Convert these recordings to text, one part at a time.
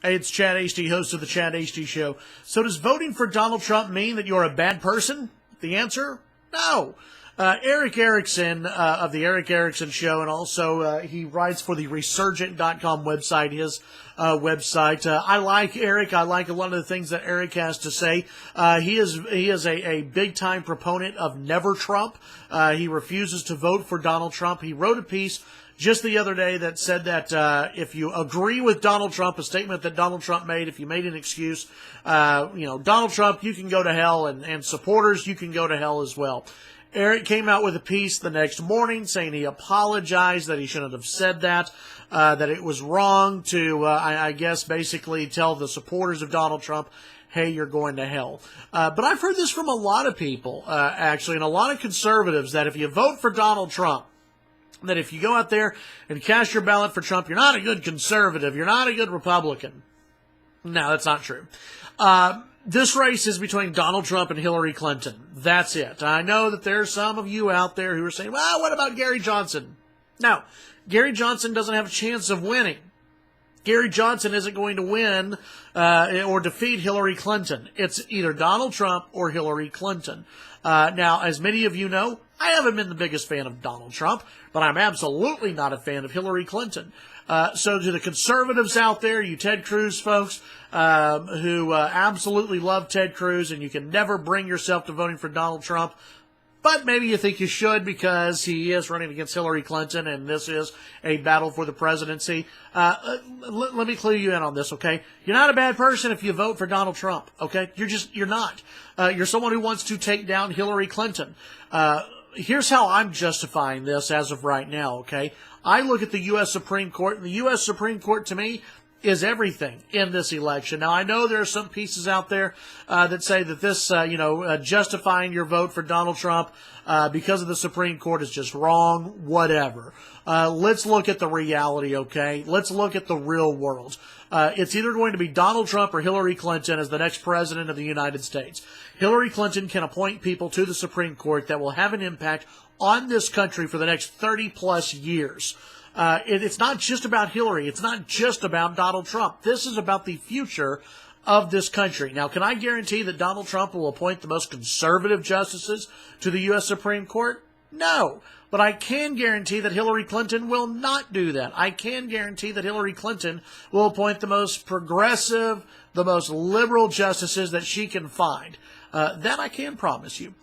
Hey, it's Chad Hasty, host of the Chad Hasty Show. So does voting for Donald Trump mean that you're a bad person? The answer? No. Eric Erickson of the Eric Erickson Show, and also he writes for the Resurgent.com website, his website. I like Eric. I like a lot of the things that Eric has to say. He is a big-time proponent of Never Trump. He refuses to vote for Donald Trump. He wrote a piece just the other day that said that if you agree with Donald Trump, a statement that Donald Trump made, if you made an excuse, Donald Trump, you can go to hell, and supporters, you can go to hell as well. Eric came out with a piece the next morning saying he apologized, that he shouldn't have said that it was wrong to, I guess, basically tell the supporters of Donald Trump, hey, you're going to hell. But I've heard this from a lot of people, actually, and a lot of conservatives, that if you vote for Donald Trump, that if you go out there and cast your ballot for Trump, you're not a good conservative, you're not a good Republican. No, that's not true. This race is between Donald Trump and Hillary Clinton. That's it. I know that there's some of you out there who are saying, well, what about Gary Johnson? No, Gary Johnson doesn't have a chance of winning. Gary Johnson isn't going to win or defeat Hillary Clinton. It's either Donald Trump or Hillary Clinton. Now, as many of you know, I haven't been the biggest fan of Donald Trump, but I'm absolutely not a fan of Hillary Clinton. So to the conservatives out there, you Ted Cruz folks, who absolutely love Ted Cruz, and you can never bring yourself to voting for Donald Trump, but maybe you think you should because he is running against Hillary Clinton, and this is a battle for the presidency. Let me clue you in on this, okay? You're not a bad person if you vote for Donald Trump, okay? You're not. You're someone who wants to take down Hillary Clinton. Here's how I'm justifying this as of right now, okay? I look at the U.S. Supreme Court, and the U.S. Supreme Court, to me, is everything in this election. Now, I know there are some pieces out there that say that this, justifying your vote for Donald Trump because of the Supreme Court is just wrong, whatever. Let's look at the reality, okay? Let's look at the real world. It's either going to be Donald Trump or Hillary Clinton as the next president of the United States. Hillary Clinton can appoint people to the Supreme Court that will have an impact on this country for the next 30-plus years. It's not just about Hillary. It's not just about Donald Trump. This is about the future of this country. Now, can I guarantee that Donald Trump will appoint the most conservative justices to the U.S. Supreme Court? No. But I can guarantee that Hillary Clinton will not do that. I can guarantee that Hillary Clinton will appoint the most progressive, the most liberal justices that she can find. That I can promise you.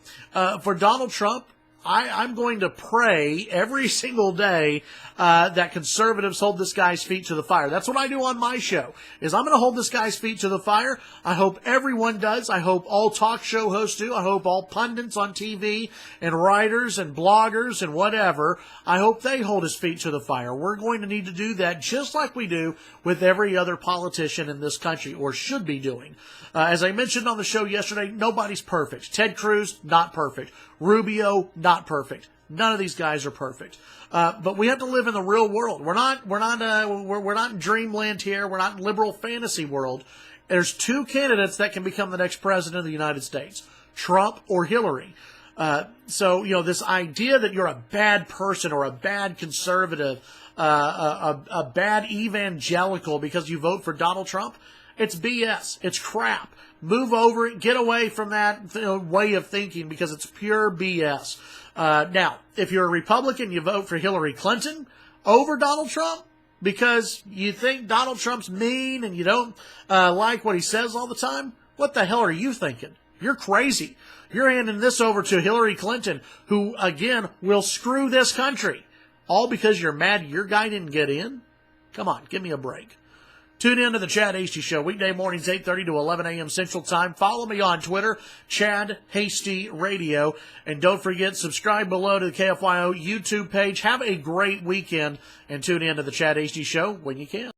For Donald Trump, I'm going to pray every single day that conservatives hold this guy's feet to the fire. That's what I do on my show, is I'm going to hold this guy's feet to the fire. I hope everyone does. I hope all talk show hosts do. I hope all pundits on TV and writers and bloggers and whatever, I hope they hold his feet to the fire. We're going to need to do that just like we do with every other politician in this country, or should be doing. As I mentioned on the show yesterday, nobody's perfect. Ted Cruz, not perfect. Rubio, not perfect. None of these guys are perfect. But we have to live in the real world. We're not in Dreamland here. We're not in liberal fantasy world. There's two candidates that can become the next president of the United States, Trump or Hillary. So, this idea that you're a bad person or a bad conservative, a bad evangelical because you vote for Donald Trump, it's BS. It's crap. Move over it. Get away from that way of thinking because it's pure BS. Now, if you're a Republican, you vote for Hillary Clinton over Donald Trump because you think Donald Trump's mean and you don't like what he says all the time, what the hell are you thinking? You're crazy. You're handing this over to Hillary Clinton, who, again, will screw this country. All because you're mad your guy didn't get in? Come on, give me a break. Tune in to the Chad Hasty Show, weekday mornings, 8:30 to 11 a.m. Central Time. Follow me on Twitter, Chad Hasty Radio. And don't forget, subscribe below to the KFYO YouTube page. Have a great weekend, and tune in to the Chad Hasty Show when you can.